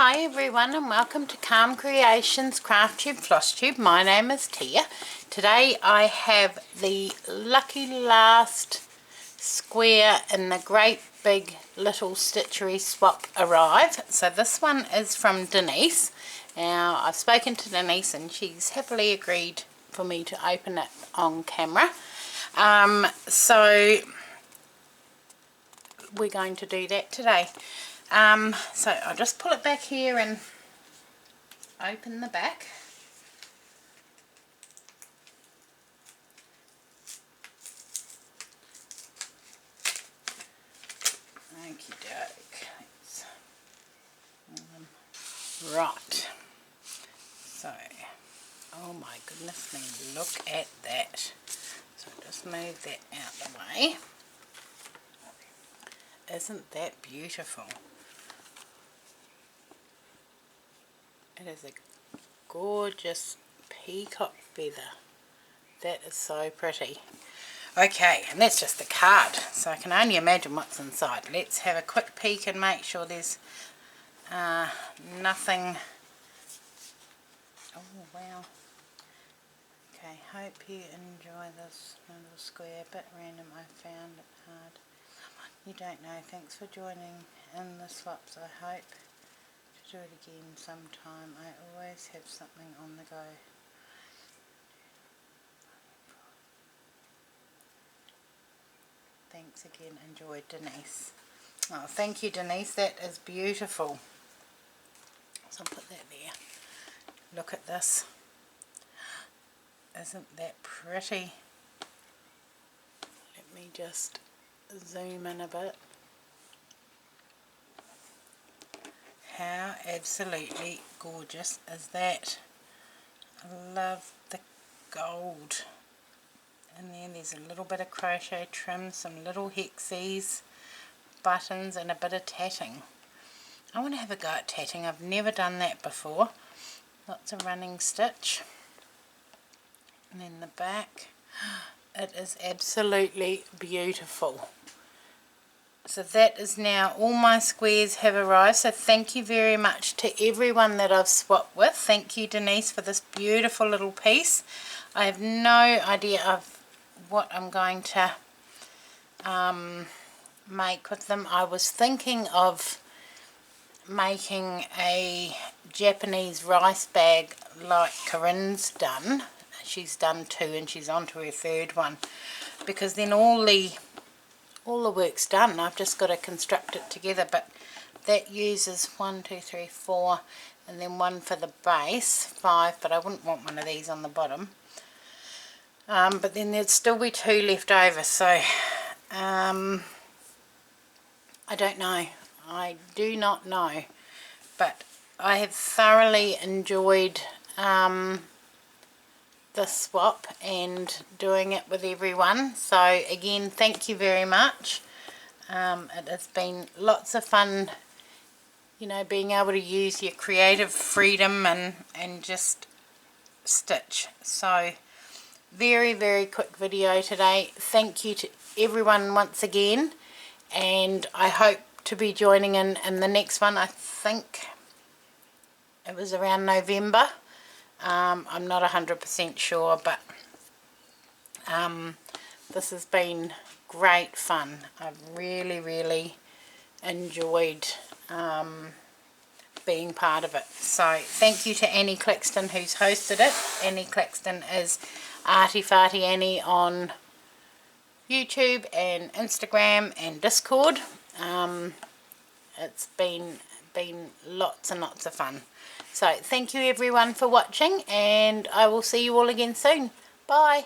Hi everyone and welcome to Calm Creations Crafty Flosstube. My name is Tia. Today I have the lucky last square in the great big little Stitchery swap arrive. So this one is from Denise. Now I've spoken to Denise and she's happily agreed for me to open it on camera. So we're going to do that today. So I'll just pull it back here and open the back. Okie doke. Right. So, oh my goodness me, look at that. So just move that out of the way. Isn't that beautiful? It is a gorgeous peacock feather. That is so pretty. Okay, and that's just the card, so I can only imagine what's inside. Let's have a quick peek and make sure there's nothing. Oh wow. Okay, hope you enjoy this little square. A bit random, I found it hard. You don't know. Thanks for joining in the swaps. I hope to do it again sometime. I always have something on the go. Thanks again. Enjoy, Denise. Oh, thank you, Denise. That is beautiful. So I'll put that there. Look at this. Isn't that pretty? Let me just zoom in a bit. How absolutely gorgeous is that? I love the gold. And then there's a little bit of crochet trim, some little hexies, buttons and a bit of tatting. I want to have a go at tatting. I've never done that before. Lots of running stitch. And then the back. It is absolutely beautiful. So that is now all my squares have arrived. So thank you very much to everyone that I've swapped with. Thank you, Denise, for this beautiful little piece. I have no idea of what I'm going to make with them. I was thinking of making a Japanese rice bag like Corinne's done. She's done 2 and she's on to her 3rd one, because then all the work's done. I've just got to construct it together, but that uses 1, 2, 3, 4 and then 1 for the base, 5, but I wouldn't want one of these on the bottom. But then there'd still be 2 left over, so I don't know. I do not know, but I have thoroughly enjoyed this swap and doing it with everyone. So again, thank you very much. It has been lots of fun, you know, being able to use your creative freedom and just stitch. So very, very quick video today. Thank you to everyone once again, and I hope to be joining in the next one. I think it was around November. I'm not 100% sure, but this has been great fun. I've really, really enjoyed being part of it. So thank you to Annie Claxton who's hosted it. Annie Claxton is Arty Farty Annie on YouTube and Instagram and Discord. It's been lots and lots of fun. So thank you everyone for watching, and I will see you all again soon. Bye.